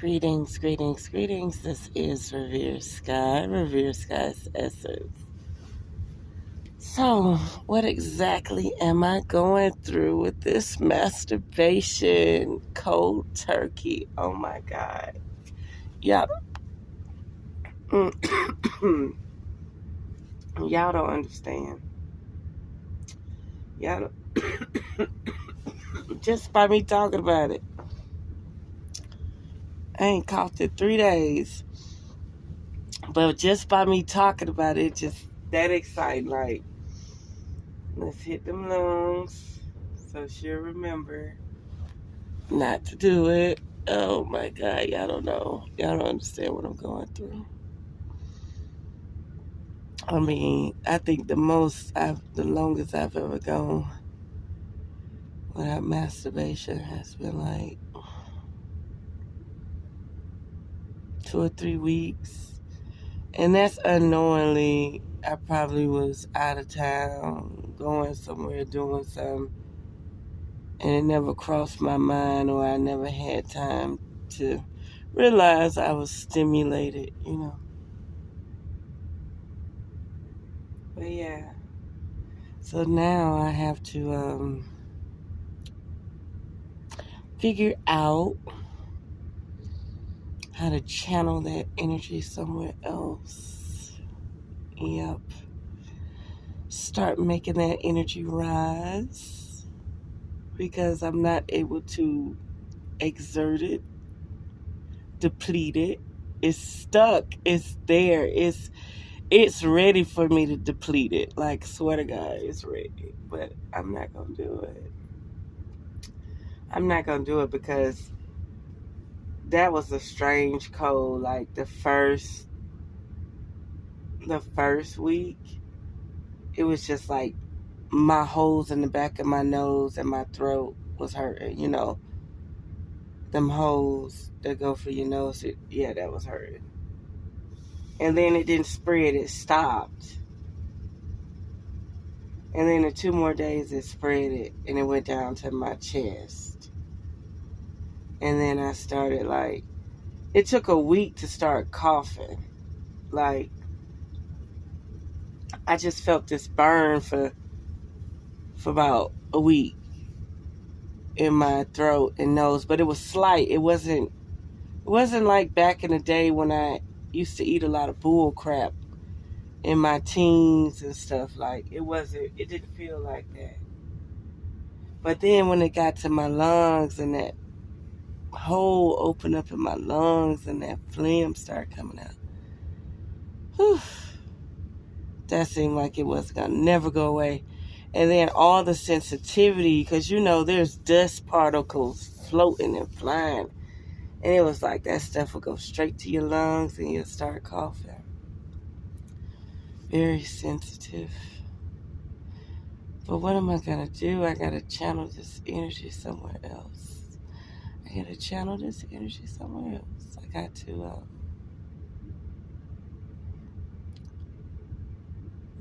Greetings, greetings, greetings. This is RevereSkye, RevereSkye's Essence. So, what exactly am I going through with this masturbation cold turkey? Oh my God. Y'all, y'all don't understand. Y'all don't, just by me talking about it. I ain't coughed in 3 days. But just by me talking about it, just that exciting. Like, let's hit them lungs so she'll remember not to do it. Oh my God, y'all don't know. Y'all don't understand what I'm going through. I mean, I think the longest I've ever gone without masturbation has been like 2 or 3 weeks. And that's unknowingly. I probably was out of town, going somewhere, doing something. And it never crossed my mind, or I never had time to realize I was stimulated, But yeah. So now I have to figure out how to channel that energy somewhere else. Yep. Start making that energy rise, because I'm not able to exert it, deplete it. It's stuck. It's there. It's ready for me to deplete it. Like, swear to God, it's ready. But I'm not going to do it. I'm not going to do it because that was a strange cold. Like, the first week, it was just like my holes in the back of my nose and my throat was hurting, Them holes that go for your nose, that was hurting. And then it didn't spread, it stopped. And then in 2 more days, it spread it, and it went down to my chest. And then I started, like, it took a week to start coughing. Like, I just felt this burn for about a week in my throat and nose. But it was slight. It wasn't like back in the day when I used to eat a lot of bull crap in my teens and stuff. Like, it didn't feel like that. But then when it got to my lungs and that hole opened up in my lungs and that phlegm started coming out, whew, that seemed like it was gonna never go away. And then all the sensitivity, because there's dust particles floating and flying, and it was like that stuff would go straight to your lungs and you'll start coughing. Very sensitive. But what am I gonna do? I gotta channel this energy somewhere else. I got to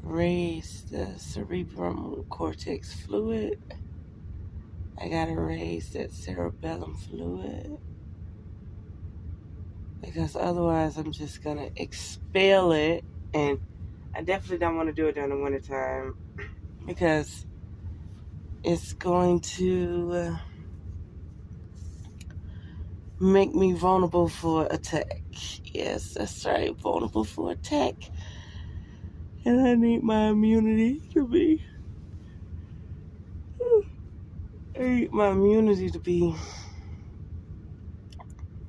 raise the cerebral cortex fluid. I got to raise that cerebellum fluid. Because otherwise I'm just going to expel it. And I definitely don't want to do it during the wintertime, because it's going to make me vulnerable for attack. Yes, that's right, vulnerable for attack. And I need my immunity to be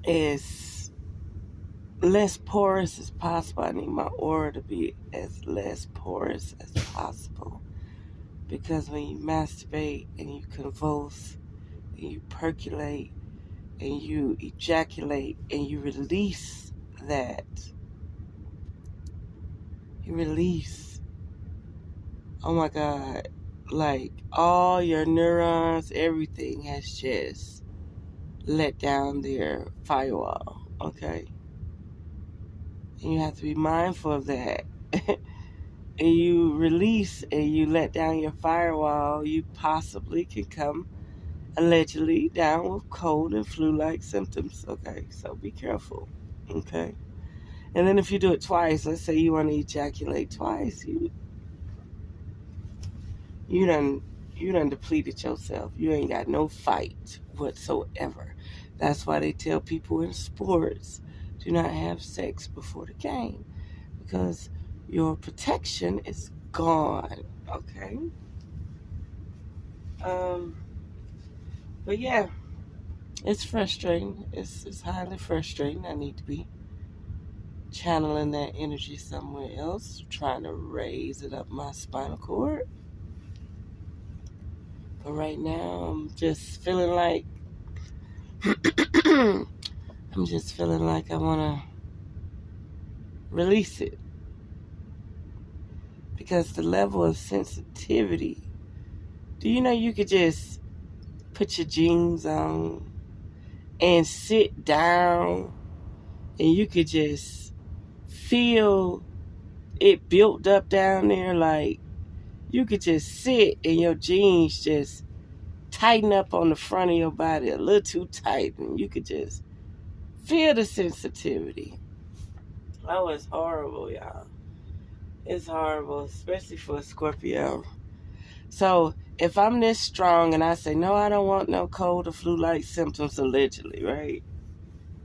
as less porous as possible. I need my aura to be as less porous as possible. Because when you masturbate and you convulse and you percolate and you ejaculate and you release that, oh my God, like all your neurons, everything has just let down their firewall, okay? And you have to be mindful of that. And you release and you let down your firewall, you possibly can come allegedly down with cold and flu-like symptoms. Okay, so be careful. Okay, and then if you do it twice, let's say you want to ejaculate twice, you done depleted yourself. You ain't got no fight whatsoever. That's why they tell people in sports, do not have sex before the game, because your protection is gone. Okay. But yeah, it's frustrating. It's highly frustrating. I need to be channeling that energy somewhere else, trying to raise it up my spinal cord. But right now, I'm just feeling like I want to release it, because the level of sensitivity. Do you know you could just put your jeans on and sit down, and you could just feel it built up down there? Like, you could just sit and your jeans just tighten up on the front of your body a little too tight, and you could just feel the sensitivity. Oh, it's horrible, y'all. It's horrible, especially for a Scorpio. So if I'm this strong and I say, no, I don't want no cold or flu-like symptoms, allegedly, right?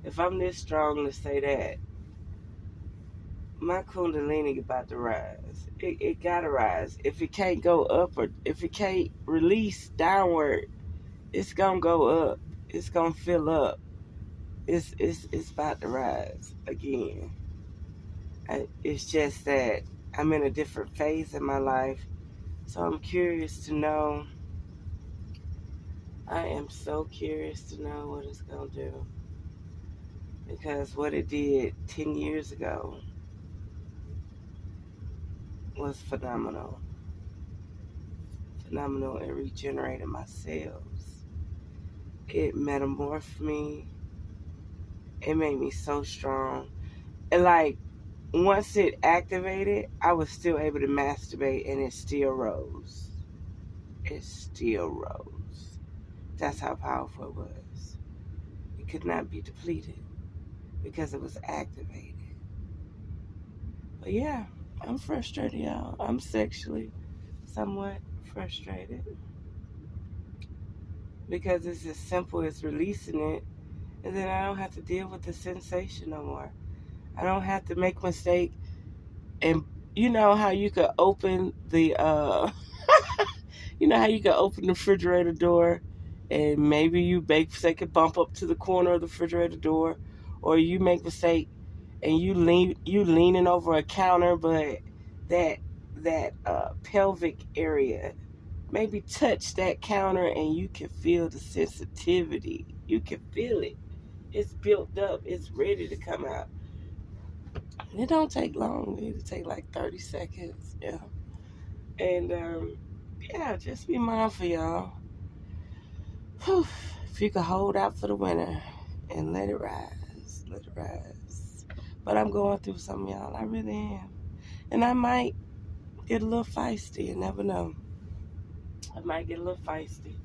If I'm this strong to say that, my Kundalini about to rise. It gotta rise. If it can't go up, or if it can't release downward, it's gonna go up. It's gonna fill up. It's about to rise again. It's just that I'm in a different phase in my life, so I'm curious to know. I am so curious to know what it's gonna do, because what it did 10 years ago was phenomenal. Phenomenal. It regenerated my cells. It metamorphed me. It made me so strong. And like, once it activated, I was still able to masturbate, and it still rose. It still rose. That's how powerful it was. It could not be depleted because it was activated. But yeah, I'm frustrated, y'all. I'm sexually somewhat frustrated, because it's as simple as releasing it, and then I don't have to deal with the sensation no more. I don't have to make a mistake. And you know how you could open the you know how you could open the refrigerator door, and maybe you make mistake and bump up to the corner of the refrigerator door, or you make mistake and you leaning over a counter, but that pelvic area maybe touch that counter, and you can feel the sensitivity. You can feel it. It's built up. It's ready to come out. And it don't take long. It'll take like 30 seconds. Yeah. And yeah, just be mindful, y'all. Whew. If you could hold out for the winter and let it rise. Let it rise. But I'm going through something, y'all. I really am. And I might get a little feisty. You never know. I might get a little feisty.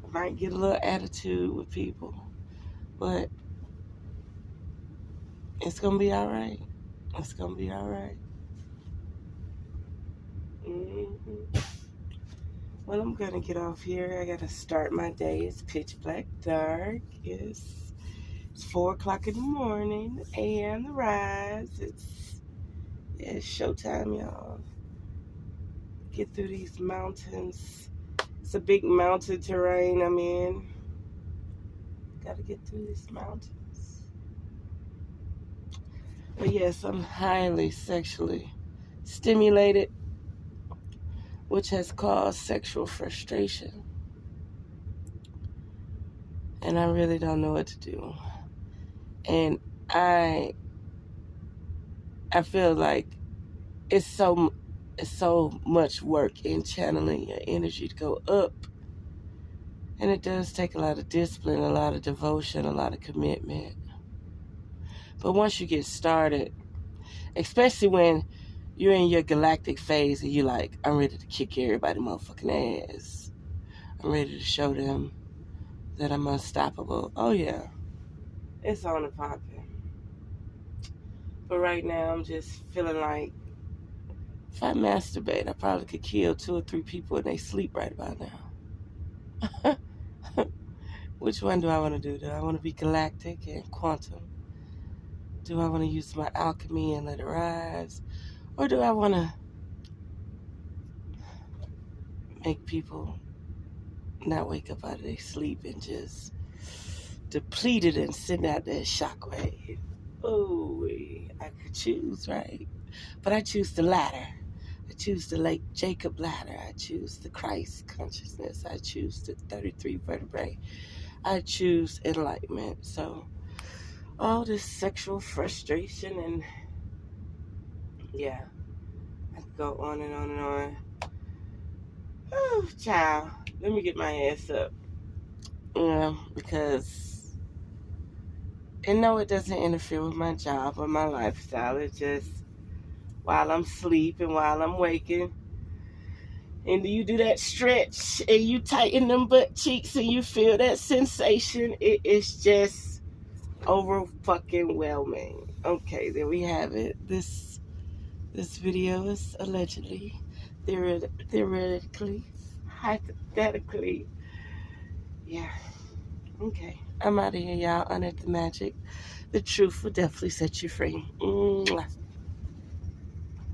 I might get a little attitude with people. But it's going to be all right. It's going to be all right. Mm-hmm. Well, I'm going to get off here. I got to start my day. It's pitch black dark. It's 4 o'clock in the morning. And the rise. It's showtime, y'all. Get through these mountains. It's a big mountain terrain I'm in. Got to get through these mountains. But yes, I'm highly sexually stimulated, which has caused sexual frustration. And I really don't know what to do. And I feel like it's so much work in channeling your energy to go up. And it does take a lot of discipline, a lot of devotion, a lot of commitment. But once you get started, especially when you're in your galactic phase and you're like, I'm ready to kick everybody motherfucking ass. I'm ready to show them that I'm unstoppable. Oh yeah, it's on and popping. But right now I'm just feeling like if I masturbate, I probably could kill 2 or 3 people in they sleep right about now. Which one do I want to do? Do I want to be galactic and quantum? Do I want to use my alchemy and let it rise? Or do I want to make people not wake up out of their sleep and just depleted and send out that shockwave? Oh, I could choose, right? But I choose the latter. I choose the late Jacob ladder. I choose the Christ consciousness. I choose the 33 vertebrae. I choose enlightenment. So all this sexual frustration and yeah, I could go on and on and on. Oh, child, let me get my ass up. Yeah, because and no, it doesn't interfere with my job or my lifestyle. It's just while I'm sleeping, while I'm waking, and you do that stretch and you tighten them butt cheeks and you feel that sensation. It is just over fucking whelming. Okay, there we have it. This video is allegedly, theoretically, hypothetically. Yeah. Okay. I'm out of here, y'all. Honor the magic. The truth will definitely set you free. Mwah.